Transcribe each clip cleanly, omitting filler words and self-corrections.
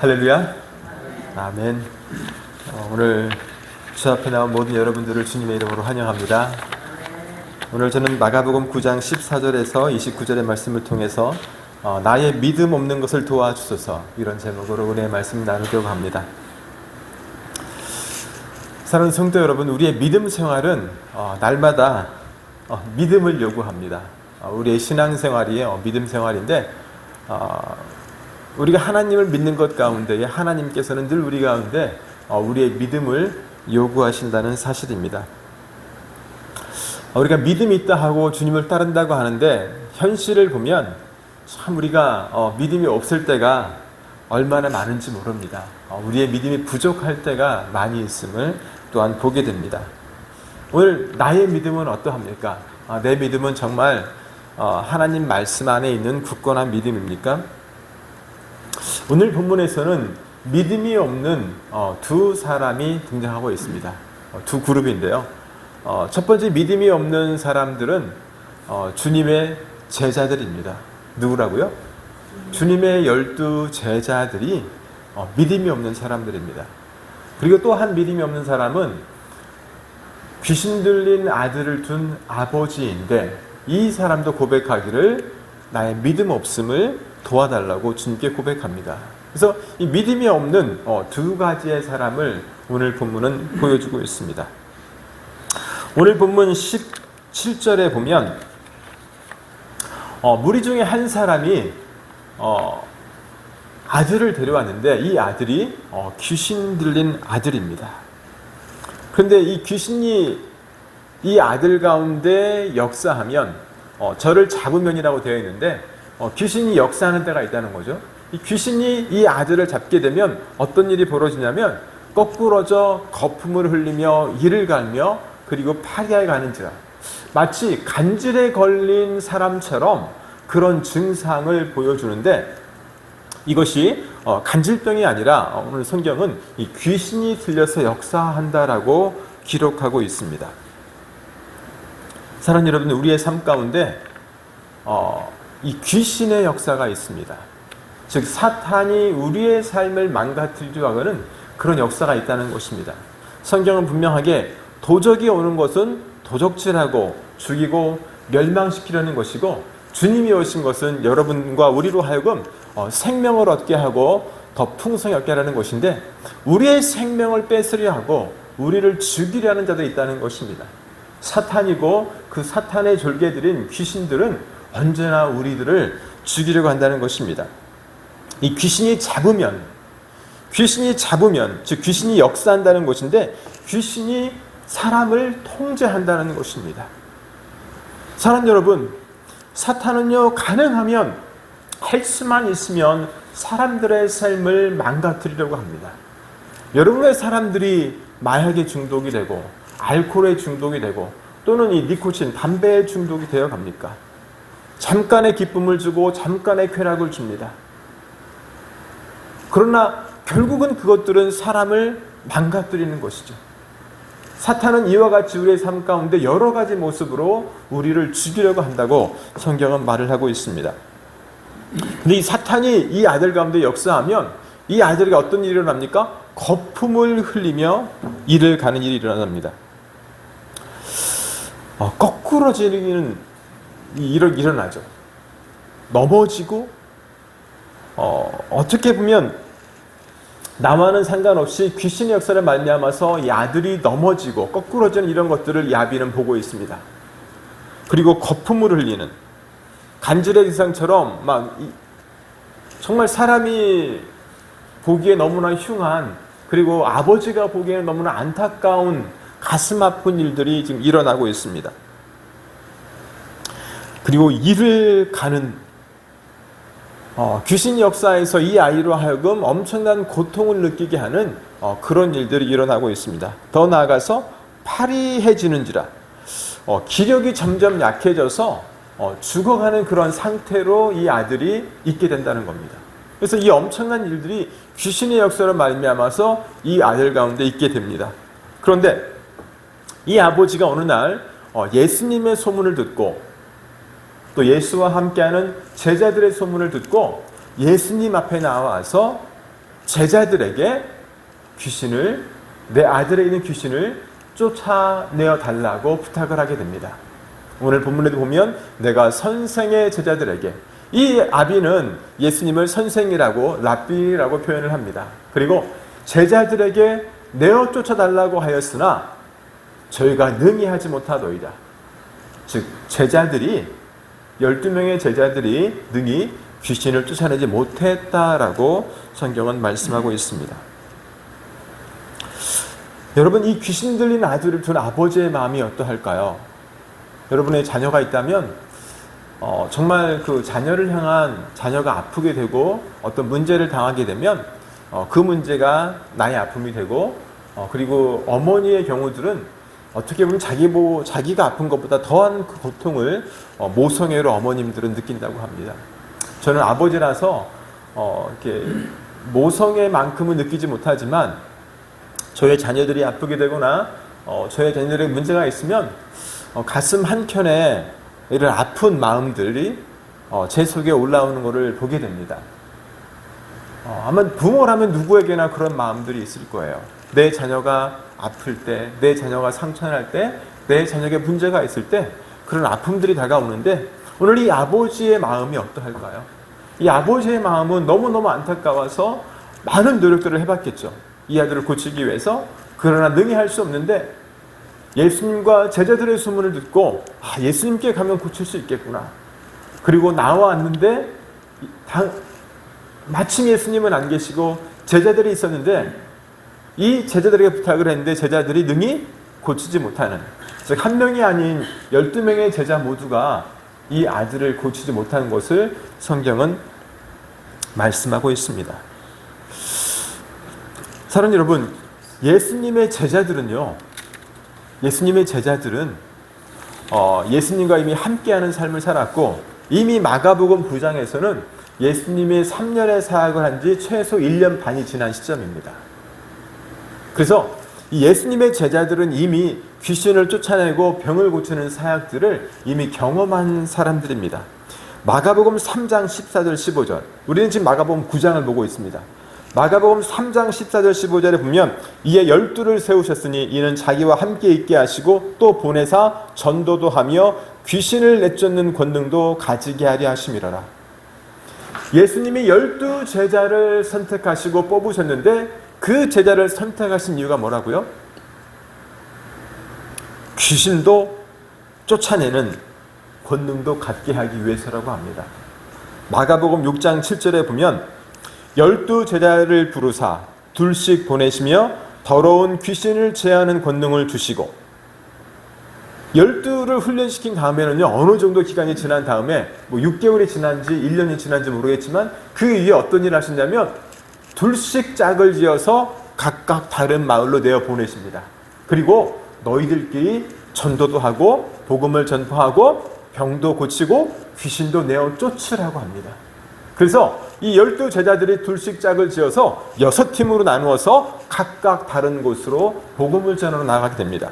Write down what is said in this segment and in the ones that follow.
할렐루야. 아멘. 오늘 주 앞에 나온 모든 여러분들을 주님의 이름으로 환영합니다. 오늘 저는 마가복음 9장 14절에서 29절의 말씀을 통해서 나의 믿음 없는 것을 도와주소서, 이런 제목으로 은혜의 말씀 나누려고 합니다. 사랑하는 성도 여러분, 우리의 믿음 생활은 날마다 믿음을 요구합니다. 우리의 신앙생활이 믿음 생활인데, 우리가 하나님을 믿는 것 가운데 하나님께서는 늘 우리 가운데 우리의 믿음을 요구하신다는 사실입니다. 우리가 믿음이 있다 하고 주님을 따른다고 하는데, 현실을 보면 참 우리가 믿음이 없을 때가 얼마나 많은지 모릅니다. 우리의 믿음이 부족할 때가 많이 있음을 또한 보게 됩니다. 오늘 나의 믿음은 어떠합니까? 내 믿음은 정말 하나님 말씀 안에 있는 굳건한 믿음입니까? 오늘 본문에서는 믿음이 없는 두 사람이 등장하고 있습니다. 두 그룹인데요. 첫 번째 믿음이 없는 사람들은 주님의 제자들입니다. 누구라고요? 주님의 12 제자들이 믿음이 없는 사람들입니다. 그리고 또 한 믿음이 없는 사람은 귀신 들린 아들을 둔 아버지인데, 이 사람도 고백하기를 나의 믿음 없음을 도와달라고 주님께 고백합니다. 그래서 이 믿음이 없는 두 가지의 사람을 오늘 본문은 보여주고 있습니다. 오늘 본문 17절에 보면 무리 중에 한 사람이 아들을 데려왔는데, 이 아들이 귀신 들린 아들입니다. 그런데 이 귀신이 이 아들 가운데 역사하면 저를 잡으면이라고 되어 있는데, 귀신이 역사하는 때가 있다는 거죠. 이 귀신이 이 아들을 잡게 되면 어떤 일이 벌어지냐면, 거꾸러져 거품을 흘리며 이를 갈며 그리고 파리하여 가는지라, 마치 간질에 걸린 사람처럼 그런 증상을 보여주는데, 이것이 간질병이 아니라 오늘 성경은 이 귀신이 들려서 역사한다라고 기록하고 있습니다. 사랑하는 여러분, 우리의 삶 가운데 이 귀신의 역사가 있습니다. 즉 사탄이 우리의 삶을 망가뜨리려고 하는 그런 역사가 있다는 것입니다. 성경은 분명하게 도적이 오는 것은 도적질하고 죽이고 멸망시키려는 것이고, 주님이 오신 것은 여러분과 우리로 하여금 생명을 얻게 하고 더 풍성히 얻게 하라는 것인데, 우리의 생명을 뺏으려 하고 우리를 죽이려는 자들이 있다는 것입니다. 사탄이고 그 사탄의 졸개들인 귀신들은 언제나 우리들을 죽이려고 한다는 것입니다. 이 귀신이 잡으면, 즉 귀신이 역사한다는 것인데, 귀신이 사람을 통제한다는 것입니다. 사랑하는 여러분, 사탄은요, 가능하면 할 수만 있으면 사람들의 삶을 망가뜨리려고 합니다. 여러분의 사람들이 마약에 중독이 되고 알코올에 중독이 되고, 또는 이 니코틴, 담배에 중독이 되어 갑니까? 잠깐의 기쁨을 주고 잠깐의 쾌락을 줍니다. 그러나 결국은 그것들은 사람을 망가뜨리는 것이죠. 사탄은 이와 같이 우리의 삶 가운데 여러 가지 모습으로 우리를 죽이려고 한다고 성경은 말을 하고 있습니다. 근데 이 사탄이 이 아들 가운데 역사하면 이 아들에게 어떤 일이 일어납니까? 거품을 흘리며 이를 가는 일이 일어납니다. 거꾸러지는 일이 일어나죠. 넘어지고, 어떻게 보면 나와는 상관없이 귀신의 역사를 말미암아서 이 아들이 넘어지고 거꾸러지는 이런 것들을 이 아비는 보고 있습니다. 그리고 거품을 흘리는, 간질의 대상처럼 정말 사람이 보기에 너무나 흉한, 그리고 아버지가 보기에는 너무나 안타까운 가슴 아픈 일들이 지금 일어나고 있습니다. 그리고 이를 가는, 귀신 역사에서 이 아이로 하여금 엄청난 고통을 느끼게 하는 그런 일들이 일어나고 있습니다. 더 나아가서 파리해지는지라, 기력이 점점 약해져서 죽어가는 그런 상태로 이 아들이 있게 된다는 겁니다. 그래서 이 엄청난 일들이 귀신의 역사로 말미암아서 이 아들 가운데 있게 됩니다. 그런데 이 아버지가 어느 날 예수님의 소문을 듣고, 또 예수와 함께하는 제자들의 소문을 듣고 예수님 앞에 나와서 제자들에게 내 아들에 있는 귀신을 쫓아내어 달라고 부탁을 하게 됩니다. 오늘 본문에도 보면 내가 선생의 제자들에게, 이 아비는 예수님을 선생이라고 랍비라고 표현을 합니다. 그리고 제자들에게 내어 쫓아달라고 하였으나 저희가 능히 하지 못하도이다. 즉 12명의 제자들이 능히 귀신을 쫓아내지 못했다라고 성경은 말씀하고 있습니다. 여러분, 이 귀신 들린 아들을 둔 아버지의 마음이 어떠할까요? 여러분의 자녀가 있다면 정말 그 자녀를 향한, 자녀가 아프게 되고 어떤 문제를 당하게 되면 그 문제가 나의 아픔이 되고, 그리고 어머니의 경우들은 어떻게 보면 자기가 아픈 것보다 더한 그 고통을 모성애로 어머님들은 느낀다고 합니다. 저는 아버지라서 이렇게 모성애만큼은 느끼지 못하지만 저의 자녀들이 아프게 되거나 저의 자녀들에게 문제가 있으면 가슴 한켠에 이런 아픈 마음들이 제 속에 올라오는 것을 보게 됩니다. 아마 부모라면 누구에게나 그런 마음들이 있을 거예요. 내 자녀가 아플 때, 내 자녀가 상처날 때, 내 자녀에게 문제가 있을 때 그런 아픔들이 다가오는데, 오늘 이 아버지의 마음이 어떠할까요? 이 아버지의 마음은 너무너무 안타까워서 많은 노력들을 해봤겠죠. 이 아들을 고치기 위해서. 그러나 능히 할 수 없는데 예수님과 제자들의 소문을 듣고 예수님께 가면 고칠 수 있겠구나. 그리고 나왔는데 마침 예수님은 안 계시고 제자들이 있었는데 이 제자들에게 부탁을 했는데 제자들이 능히 고치지 못하는, 즉 한 명이 아닌 12명의 제자 모두가 이 아들을 고치지 못하는 것을 성경은 말씀하고 있습니다. 사랑하는 여러분, 예수님의 제자들은 예수님과 이미 함께하는 삶을 살았고, 이미 마가복음 9장에서는 예수님이 3년의 사역을 한 지 최소 1년 반이 지난 시점입니다. 그래서 이 예수님의 제자들은 이미 귀신을 쫓아내고 병을 고치는 사역들을 이미 경험한 사람들입니다. 마가복음 3장 14절 15절, 우리는 지금 마가복음 9장을 보고 있습니다. 마가복음 3장 14절 15절에 보면 이에 12를 세우셨으니 이는 자기와 함께 있게 하시고 또 보내사 전도도 하며 귀신을 내쫓는 권능도 가지게 하려 하심이라라. 예수님이 12 제자를 선택하시고 뽑으셨는데 그 제자를 선택하신 이유가 뭐라고요? 귀신도 쫓아내는 권능도 갖게 하기 위해서라고 합니다. 마가복음 6장 7절에 보면 12 제자를 부르사 둘씩 보내시며 더러운 귀신을 제하는 권능을 주시고, 12를 훈련시킨 다음에는요, 어느 정도 기간이 지난 다음에 6개월이 지난지 1년이 지난지 모르겠지만 그 위에 어떤 일을 하셨냐면 둘씩 짝을 지어서 각각 다른 마을로 내어 보내십니다. 그리고 너희들끼리 전도도 하고 복음을 전파하고 병도 고치고 귀신도 내어 쫓으라고 합니다. 그래서 이 12 제자들이 둘씩 짝을 지어서 6팀으로 나누어서 각각 다른 곳으로 복음을 전하러 나가게 됩니다.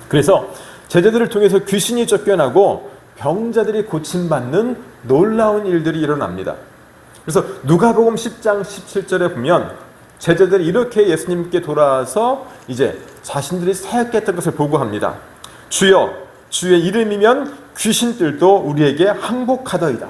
그래서 제자들을 통해서 귀신이 쫓겨나고 병자들이 고침받는 놀라운 일들이 일어납니다. 그래서 누가복음 10장 17절에 보면 제자들이 이렇게 예수님께 돌아와서 이제 자신들이 사역했던 것을 보고합니다. 주여, 주의 이름이면 귀신들도 우리에게 항복하더이다.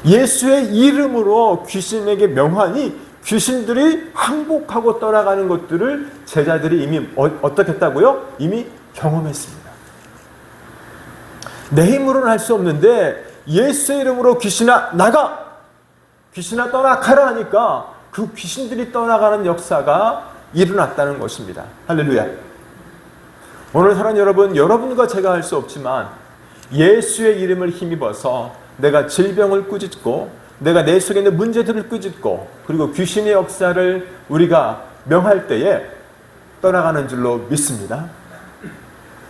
예수의 이름으로 귀신에게 명하니 귀신들이 항복하고 떠나가는 것들을 제자들이 이미 어떻게 했다고요? 이미 경험했습니다. 내 힘으로는 할 수 없는데 예수의 이름으로 귀신아 나가! 귀신아 떠나가라 하니까 그 귀신들이 떠나가는 역사가 일어났다는 것입니다. 할렐루야. 오늘 사랑하는 여러분, 여러분과 제가 할 수 없지만 예수의 이름을 힘입어서 내가 질병을 꾸짖고 내가 내 속에 있는 문제들을 꾸짖고 그리고 귀신의 역사를 우리가 명할 때에 떠나가는 줄로 믿습니다.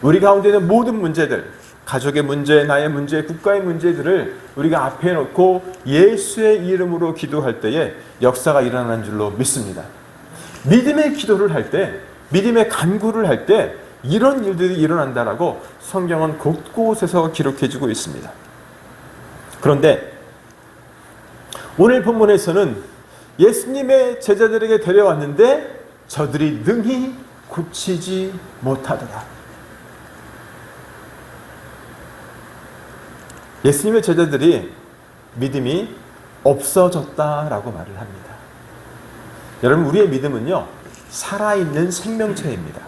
우리 가운데 있는 모든 문제들, 가족의 문제, 나의 문제, 국가의 문제들을 우리가 앞에 놓고 예수의 이름으로 기도할 때에 역사가 일어나는 줄로 믿습니다. 믿음의 기도를 할 때, 믿음의 간구를 할 때 이런 일들이 일어난다라고 성경은 곳곳에서 기록해주고 있습니다. 그런데 오늘 본문에서는 예수님의 제자들에게 데려왔는데 저들이 능히 고치지 못하더라. 예수님의 제자들이 믿음이 없어졌다라고 말을 합니다. 여러분, 우리의 믿음은요, 살아있는 생명체입니다.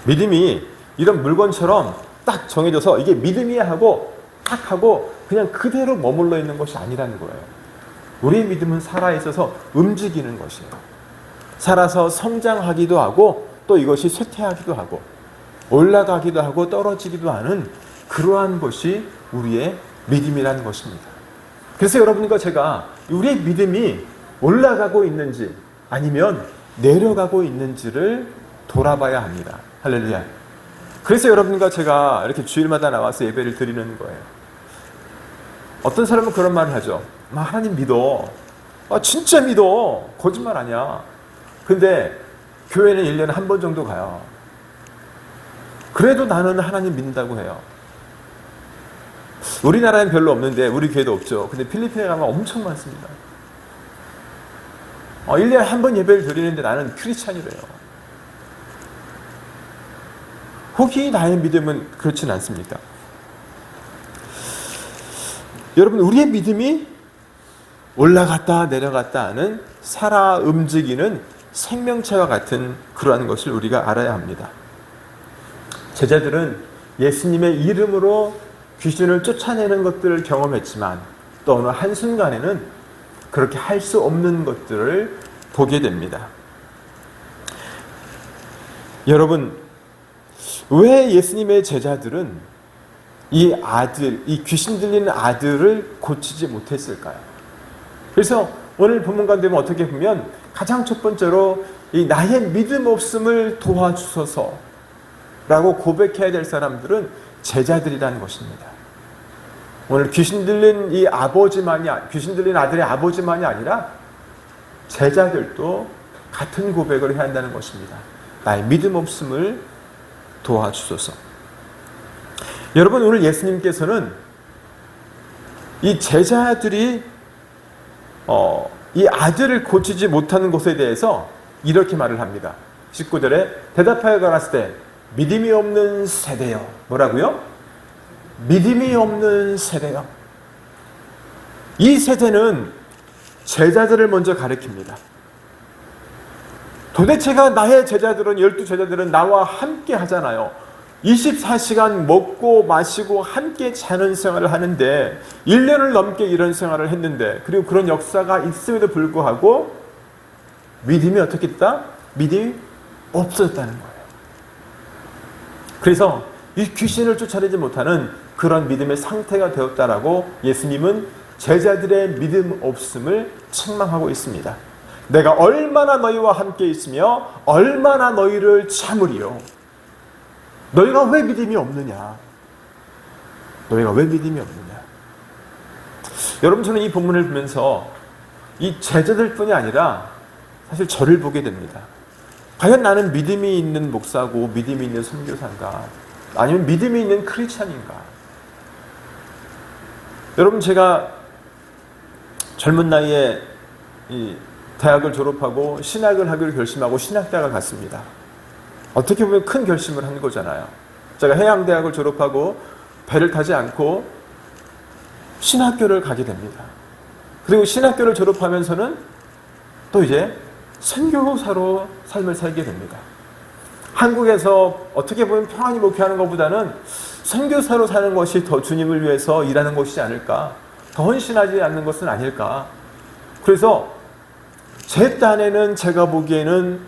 믿음이 이런 물건처럼 딱 정해져서 이게 믿음이야 하고 딱 하고 그냥 그대로 머물러 있는 것이 아니라는 거예요. 우리의 믿음은 살아있어서 움직이는 것이에요. 살아서 성장하기도 하고 또 이것이 쇠퇴하기도 하고 올라가기도 하고 떨어지기도 하는 그러한 것이 우리의 믿음이라는 것입니다. 그래서 여러분과 제가 우리의 믿음이 올라가고 있는지 아니면 내려가고 있는지를 돌아봐야 합니다. 할렐루야. 그래서 여러분과 제가 이렇게 주일마다 나와서 예배를 드리는 거예요. 어떤 사람은 그런 말을 하죠. 하나님 믿어. 진짜 믿어. 거짓말 아니야. 근데 교회는 1년에 한 번 정도 가요. 그래도 나는 하나님 믿는다고 해요. 우리나라엔 별로 없는데 우리 교회도 없죠. 근데 필리핀에 가면 엄청 많습니다. 1년에 한 번 예배를 드리는데 나는 크리스찬이래요. 혹이 나의 믿음은 그렇진 않습니까? 여러분, 우리의 믿음이 올라갔다 내려갔다 하는 살아 움직이는 생명체와 같은 그러한 것을 우리가 알아야 합니다. 제자들은 예수님의 이름으로 귀신을 쫓아내는 것들을 경험했지만 또 어느 한순간에는 그렇게 할 수 없는 것들을 보게 됩니다. 여러분, 왜 예수님의 제자들은 이 귀신 들리는 아들을 고치지 못했을까요? 그래서 오늘 본문 가운데 어떻게 보면 가장 첫 번째로 이 나의 믿음 없음을 도와주소서 라고 고백해야 될 사람들은 제자들이라는 것입니다. 오늘 귀신 들린 귀신 들린 아들의 아버지만이 아니라 제자들도 같은 고백을 해야 한다는 것입니다. 나의 믿음 없음을 도와주소서. 여러분, 오늘 예수님께서는 이 제자들이 이 아들을 고치지 못하는 것에 대해서 이렇게 말을 합니다. 19절에 대답하여 가라사대 때 믿음이 없는 세대여. 뭐라고요? 믿음이 없는 세대여. 이 세대는 제자들을 먼저 가리킵니다. 도대체가 나의 제자들은 12제자들은 나와 함께 하잖아요. 24시간 먹고 마시고 함께 자는 생활을 하는데 1년을 넘게 이런 생활을 했는데 그리고 그런 역사가 있음에도 불구하고 믿음이 어떻게 됐다? 믿음이 없어졌다는 거예요. 그래서 이 귀신을 쫓아내지 못하는 그런 믿음의 상태가 되었다라고 예수님은 제자들의 믿음 없음을 책망하고 있습니다. 내가 얼마나 너희와 함께 있으며 얼마나 너희를 참으리요. 너희가 왜 믿음이 없느냐? 너희가 왜 믿음이 없느냐? 여러분, 저는 이 본문을 보면서 이 제자들뿐이 아니라 사실 저를 보게 됩니다. 과연 나는 믿음이 있는 목사고 믿음이 있는 선교사인가? 아니면 믿음이 있는 크리스찬인가? 여러분, 제가 젊은 나이에 이 대학을 졸업하고 신학을 하기로 결심하고 신학대학을 갔습니다. 어떻게 보면 큰 결심을 한 거잖아요. 제가 해양대학을 졸업하고 배를 타지 않고 신학교를 가게 됩니다. 그리고 신학교를 졸업하면서는 또 이제 선교사로 삶을 살게 됩니다. 한국에서 어떻게 보면 평안히 목회하는 것보다는 선교사로 사는 것이 더 주님을 위해서 일하는 것이지 않을까, 더 헌신하지 않는 것은 아닐까. 그래서 제 딴에는 제가 보기에는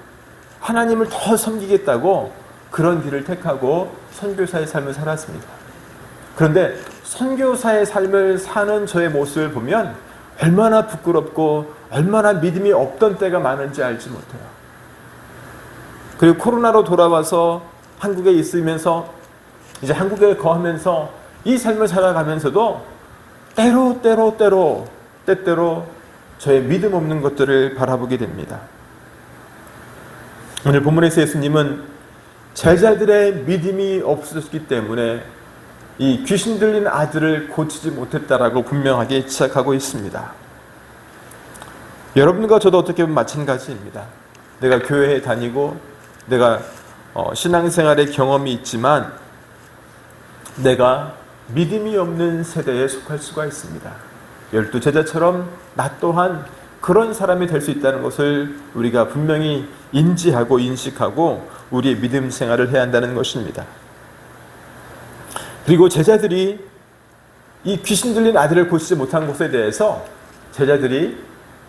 하나님을 더 섬기겠다고 그런 길을 택하고 선교사의 삶을 살았습니다. 그런데 선교사의 삶을 사는 저의 모습을 보면 얼마나 부끄럽고 얼마나 믿음이 없던 때가 많은지 알지 못해요. 그리고 코로나로 돌아와서 한국에 있으면서 이제 한국에 거하면서 이 삶을 살아가면서도 때때로 저의 믿음 없는 것들을 바라보게 됩니다. 오늘 본문에서 예수님은 제자들의 믿음이 없어졌기 때문에 이 귀신 들린 아들을 고치지 못했다라고 분명하게 지적하고 있습니다. 여러분과 저도 어떻게 보면 마찬가지입니다. 내가 교회에 다니고 내가 신앙생활의 경험이 있지만 내가 믿음이 없는 세대에 속할 수가 있습니다. 12제자처럼 나 또한 그런 사람이 될 수 있다는 것을 우리가 분명히 인지하고 인식하고 우리의 믿음 생활을 해야 한다는 것입니다. 그리고 제자들이 이 귀신 들린 아들을 고치지 못한 것에 대해서 제자들이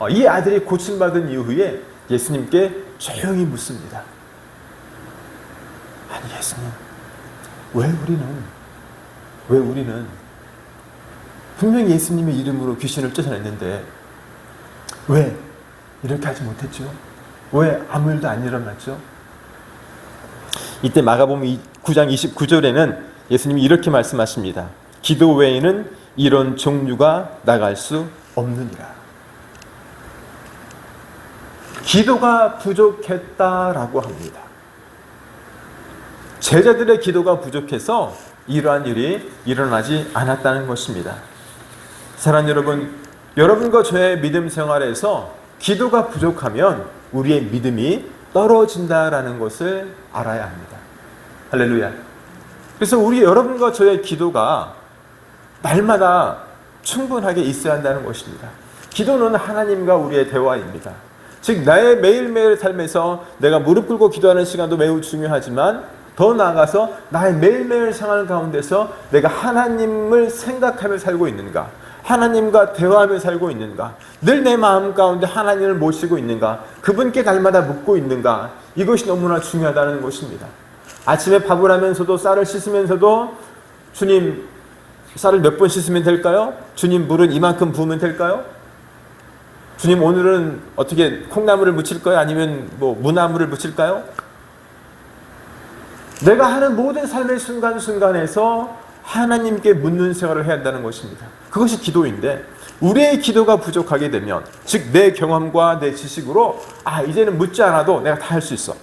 이 아들이 고침받은 이후에 예수님께 조용히 묻습니다. 아니 예수님, 왜 우리는 분명히 예수님의 이름으로 귀신을 쫓아냈는데 왜 이렇게 하지 못했죠? 왜 아무 일도 안 일어났죠? 이때 마가복음 9장 29절에는 예수님이 이렇게 말씀하십니다. 기도 외에는 이런 종류가 나갈 수 없느니라. 기도가 부족했다라고 합니다. 제자들의 기도가 부족해서 이러한 일이 일어나지 않았다는 것입니다. 사랑하는 여러분, 여러분과 저의 믿음 생활에서 기도가 부족하면 우리의 믿음이 떨어진다라는 것을 알아야 합니다. 할렐루야. 그래서 여러분과 저의 기도가 날마다 충분하게 있어야 한다는 것입니다. 기도는 하나님과 우리의 대화입니다. 즉 나의 매일매일 삶에서 내가 무릎 꿇고 기도하는 시간도 매우 중요하지만 더 나아가서 나의 매일매일 생활 가운데서 내가 하나님을 생각하며 살고 있는가, 하나님과 대화하며 살고 있는가, 늘 내 마음 가운데 하나님을 모시고 있는가, 그분께 날마다 묻고 있는가, 이것이 너무나 중요하다는 것입니다. 아침에 밥을 하면서도 쌀을 씻으면서도 주님 쌀을 몇 번 씻으면 될까요? 주님 물은 이만큼 부으면 될까요? 주님 오늘은 어떻게 콩나물을 무칠까요? 아니면 무나물을 무칠까요? 내가 하는 모든 삶의 순간순간에서 하나님께 묻는 생활을 해야 한다는 것입니다. 그것이 기도인데 우리의 기도가 부족하게 되면 즉 내 경험과 내 지식으로 이제는 묻지 않아도 내가 다 할 수 있어.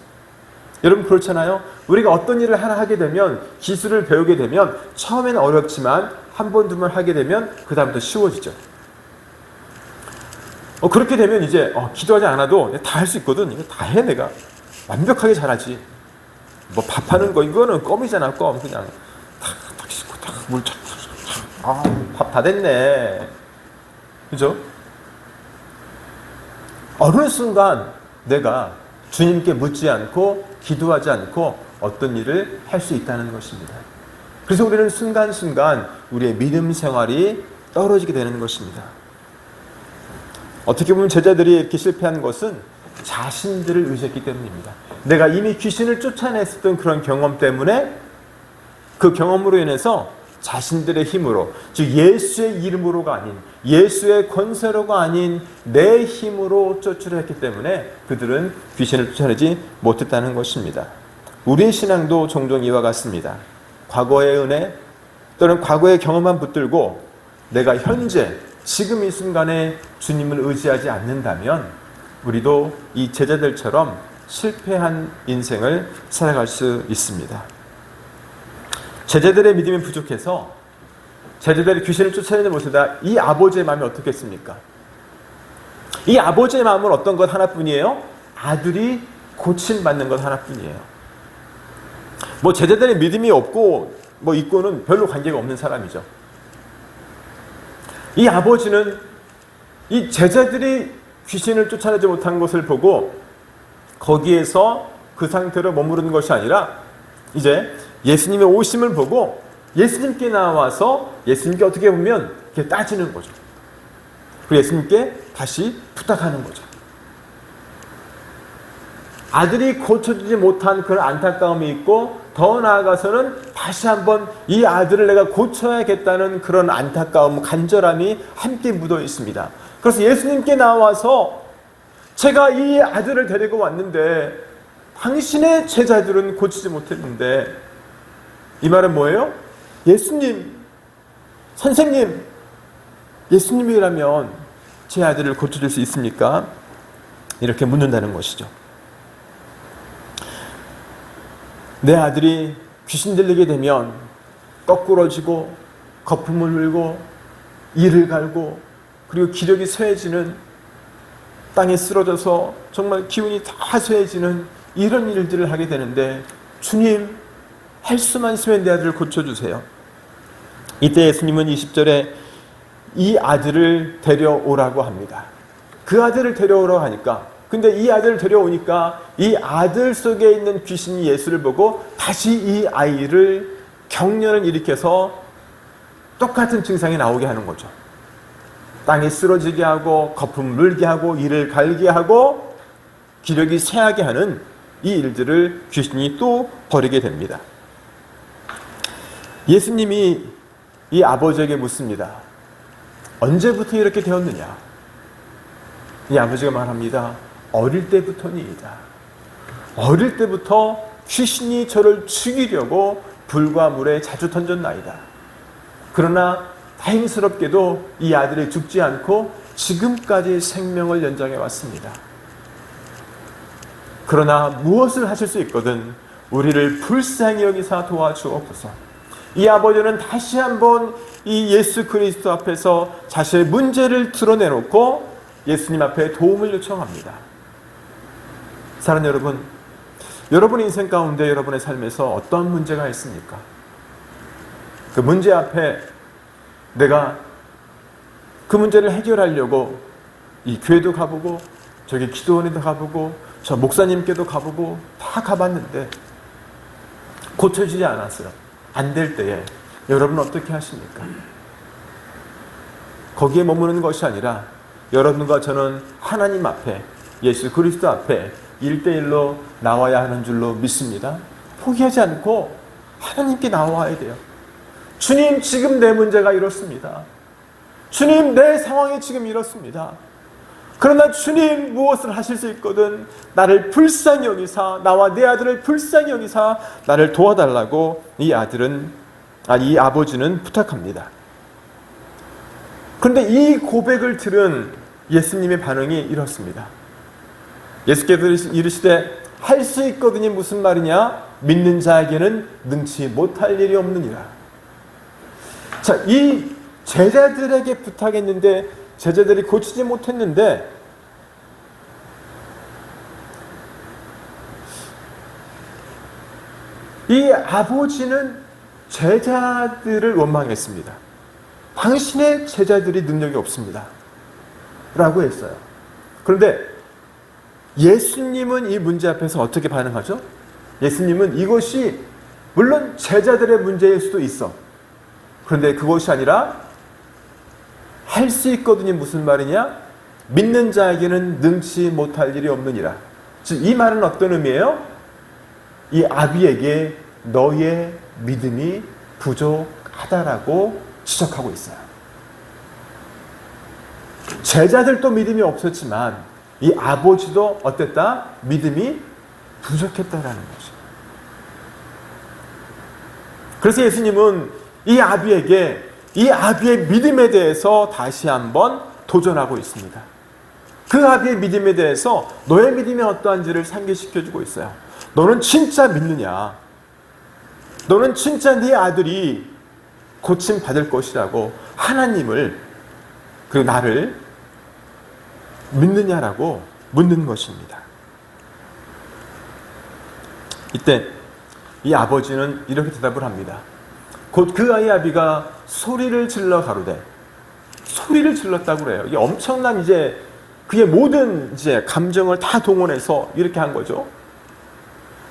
여러분 그렇잖아요. 우리가 어떤 일을 하나 하게 되면 기술을 배우게 되면 처음에는 어렵지만 한 번 두 번 하게 되면 그 다음부터 쉬워지죠. 그렇게 되면 이제 기도하지 않아도 다 할 수 있거든. 이거 다 해 내가. 완벽하게 잘하지. 밥하는 거 이거는 껌이잖아. 껌 그냥 탁탁 씻고 물 탁. 밥 다 됐네. 그죠? 어느 순간 내가 주님께 묻지 않고 기도하지 않고 어떤 일을 할 수 있다는 것입니다. 그래서 우리는 순간순간 우리의 믿음 생활이 떨어지게 되는 것입니다. 어떻게 보면 제자들이 이렇게 실패한 것은 자신들을 의지했기 때문입니다. 내가 이미 귀신을 쫓아냈었던 그런 경험 때문에 그 경험으로 인해서 자신들의 힘으로, 즉 예수의 이름으로가 아닌 예수의 권세로가 아닌 내 힘으로 쫓으려 했기 때문에 그들은 귀신을 쫓아내지 못했다는 것입니다. 우리의 신앙도 종종 이와 같습니다. 과거의 은혜 또는 과거의 경험만 붙들고 내가 현재 지금 이 순간에 주님을 의지하지 않는다면 우리도 이 제자들처럼 실패한 인생을 살아갈 수 있습니다. 제자들의 믿음이 부족해서 제자들이 귀신을 쫓아내지 못하다 이 아버지의 마음이 어떻겠습니까? 이 아버지의 마음은 어떤 것 하나뿐이에요? 아들이 고침받는 것 하나뿐이에요. 제자들의 믿음이 없고 있고는 별로 관계가 없는 사람이죠. 이 아버지는 이 제자들이 귀신을 쫓아내지 못한 것을 보고 거기에서 그 상태로 머무르는 것이 아니라 이제 예수님의 오심을 보고 예수님께 나와서 예수님께 어떻게 보면 이렇게 따지는 거죠. 그리고 예수님께 다시 부탁하는 거죠. 아들이 고쳐주지 못한 그런 안타까움이 있고 더 나아가서는 다시 한번 이 아들을 내가 고쳐야겠다는 그런 안타까움, 간절함이 함께 묻어 있습니다. 그래서 예수님께 나와서 제가 이 아들을 데리고 왔는데 당신의 제자들은 고치지 못했는데, 이 말은 뭐예요? 예수님, 선생님, 예수님이라면 제 아들을 고쳐줄 수 있습니까? 이렇게 묻는다는 것이죠. 내 아들이 귀신 들리게 되면 거꾸러지고 거품을 물고 이를 갈고 그리고 기력이 쇠해지는 땅에 쓰러져서 정말 기운이 다 쇠해지는 이런 일들을 하게 되는데, 주님, 할 수만 있으면 내 아들을 고쳐주세요. 이때 예수님은 20절에 이 아들을 데려오라고 합니다. 그 아들을 데려오라고 하니까, 근데 이 아들을 데려오니까 이 아들 속에 있는 귀신이 예수를 보고 다시 이 아이를 경련을 일으켜서 똑같은 증상이 나오게 하는 거죠. 땅에 쓰러지게 하고 거품 물게 하고 이를 갈게 하고 기력이 쇠하게 하는 이 일들을 귀신이 또 벌이게 됩니다. 예수님이 이 아버지에게 묻습니다. 언제부터 이렇게 되었느냐? 이 아버지가 말합니다. 어릴 때부터니이다. 어릴 때부터 귀신이 저를 죽이려고 불과 물에 자주 던졌나이다. 그러나 다행스럽게도 이 아들이 죽지 않고 지금까지 생명을 연장해 왔습니다. 그러나 무엇을 하실 수 있거든 우리를 불쌍히 여기사 도와주옵소서. 이 아버지는 다시 한번 이 예수 그리스도 앞에서 자신의 문제를 드러내놓고 예수님 앞에 도움을 요청합니다. 사랑하는 여러분, 여러분의 인생 가운데 여러분의 삶에서 어떤 문제가 있습니까? 그 문제 앞에 내가 그 문제를 해결하려고 이 교회도 가보고 저기 기도원에도 가보고 저 목사님께도 가보고 다 가봤는데 고쳐지지 않았어요. 안 될 때에 여러분은 어떻게 하십니까? 거기에 머무는 것이 아니라 여러분과 저는 하나님 앞에 예수 그리스도 앞에 1대1로 나와야 하는 줄로 믿습니다. 포기하지 않고 하나님께 나와야 돼요. 주님, 지금 내 문제가 이렇습니다. 주님, 내 상황이 지금 이렇습니다. 그러나 주님, 무엇을 하실 수 있거든 나를 불쌍히 여기사, 나와 내 아들을 불쌍히 여기사 나를 도와달라고 이 아버지는 부탁합니다. 그런데 이 고백을 들은 예수님의 반응이 이렇습니다. 예수께서 이르시되 할 수 있거든이 무슨 말이냐? 믿는 자에게는 능치 못할 일이 없느니라. 자, 이 제자들에게 부탁했는데 제자들이 고치지 못했는데 이 아버지는 제자들을 원망했습니다. 당신의 제자들이 능력이 없습니다. 라고 했어요. 그런데 예수님은 이 문제 앞에서 어떻게 반응하죠? 예수님은 이것이 물론 제자들의 문제일 수도 있어. 그런데 그것이 아니라 할 수 있거든요. 무슨 말이냐? 믿는 자에게는 능치 못할 일이 없느니라. 즉, 이 말은 어떤 의미예요? 이 아비에게 너의 믿음이 부족하다라고 지적하고 있어요. 제자들도 믿음이 없었지만 이 아버지도 어땠다? 믿음이 부족했다라는 거죠. 그래서 예수님은 이 아비에게 이 아비의 믿음에 대해서 다시 한번 도전하고 있습니다. 그 아비의 믿음에 대해서 너의 믿음이 어떠한지를 상기시켜주고 있어요. 너는 진짜 믿느냐? 너는 진짜 네 아들이 고침받을 것이라고 하나님을 그리고 나를 믿느냐라고 묻는 것입니다. 이때 이 아버지는 이렇게 대답을 합니다. 곧 그 아이 아비가 소리를 질러 가로되, 소리를 질렀다고 그래요. 이게 엄청난 이제 그의 모든 이제 감정을 다 동원해서 이렇게 한 거죠.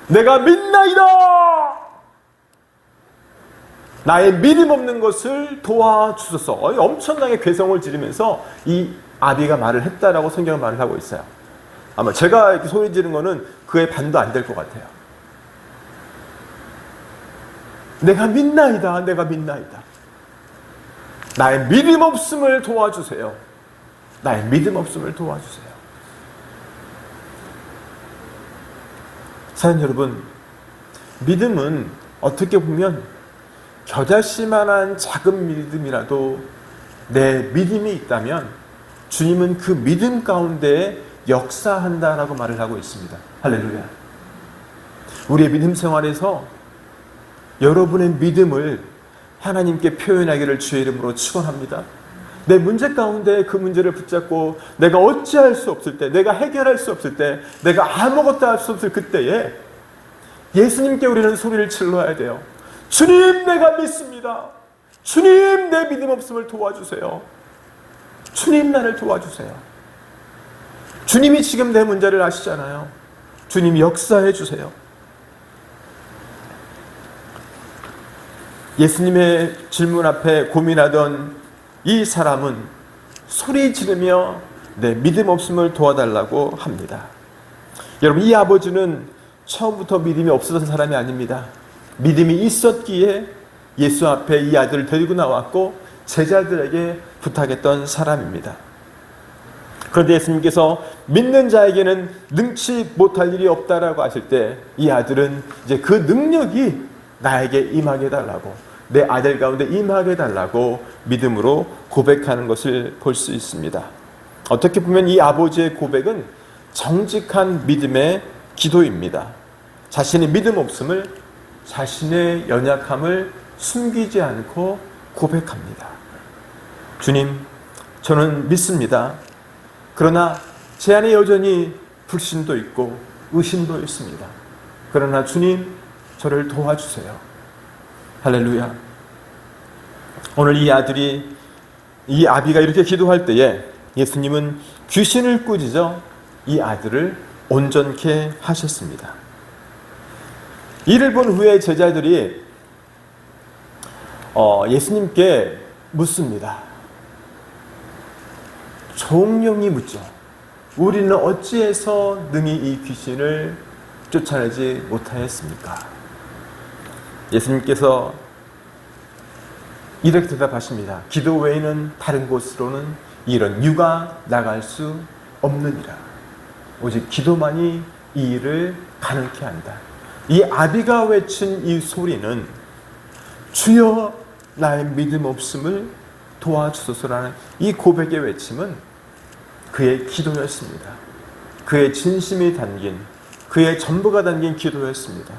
내가 믿나이다. 나의 믿음 없는 것을 도와주소서. 엄청나게 괴성을 지르면서 이 아비가 말을 했다라고 성경은 말을 하고 있어요. 아마 제가 이렇게 소리 지르는 거는 그의 반도 안 될 것 같아요. 내가 믿나이다. 내가 믿나이다. 나의 믿음 없음을 도와주세요. 나의 믿음 없음을 도와주세요. 사랑하는 여러분, 믿음은 어떻게 보면 겨자씨만한 작은 믿음이라도 내 믿음이 있다면 주님은 그 믿음 가운데 역사한다라고 말을 하고 있습니다. 할렐루야. 우리의 믿음 생활에서 여러분의 믿음을 하나님께 표현하기를 주의 이름으로 축원합니다. 내 문제 가운데 그 문제를 붙잡고 내가 어찌할 수 없을 때, 내가 해결할 수 없을 때, 내가 아무것도 할 수 없을 그때에 예수님께 우리는 소리를 질러야 돼요. 주님, 내가 믿습니다. 주님, 내 믿음 없음을 도와주세요. 주님, 나를 도와주세요. 주님이 지금 내 문제를 아시잖아요. 주님, 역사해 주세요. 예수님의 질문 앞에 고민하던 이 사람은 소리 지르며 내 믿음 없음을 도와달라고 합니다. 여러분, 이 아버지는 처음부터 믿음이 없었던 사람이 아닙니다. 믿음이 있었기에 예수 앞에 이 아들을 데리고 나왔고 제자들에게 부탁했던 사람입니다. 그런데 예수님께서 믿는 자에게는 능치 못할 일이 없다라고 하실 때 이 아들은 이제 그 능력이 나에게 임하게 해달라고, 내 아들 가운데 임하게 해달라고 믿음으로 고백하는 것을 볼 수 있습니다. 어떻게 보면 이 아버지의 고백은 정직한 믿음의 기도입니다. 자신의 믿음 없음을, 자신의 연약함을 숨기지 않고 고백합니다. 주님, 저는 믿습니다. 그러나 제 안에 여전히 불신도 있고 의심도 있습니다. 그러나 주님, 저를 도와주세요. 할렐루야. 오늘 이 아비가 이렇게 기도할 때에 예수님은 귀신을 꾸짖어 이 아들을 온전케 하셨습니다. 이를 본 후에 제자들이 예수님께 묻습니다. 종용이 묻죠. 우리는 어찌해서 능히 이 귀신을 쫓아내지 못하였습니까? 예수님께서 이렇게 대답하십니다. 기도 외에는 다른 곳으로는 이런 유가 나갈 수 없느니라. 오직 기도만이 이 일을 가능케 한다. 이 아비가 외친 이 소리는 주여 나의 믿음 없음을 도와주소서라는 이 고백의 외침은 그의 기도였습니다. 그의 진심이 담긴, 그의 전부가 담긴 기도였습니다.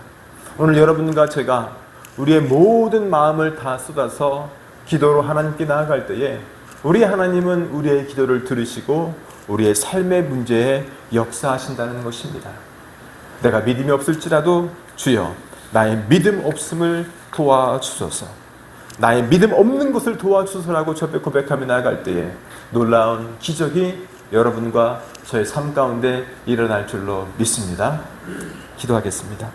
오늘 여러분과 제가 우리의 모든 마음을 다 쏟아서 기도로 하나님께 나아갈 때에 우리 하나님은 우리의 기도를 들으시고 우리의 삶의 문제에 역사하신다는 것입니다. 내가 믿음이 없을지라도 주여 나의 믿음 없음을 도와주소서, 나의 믿음 없는 것을 도와주소서라고 고백하며 나아갈 때에 놀라운 기적이 여러분과 저의 삶 가운데 일어날 줄로 믿습니다. 기도하겠습니다.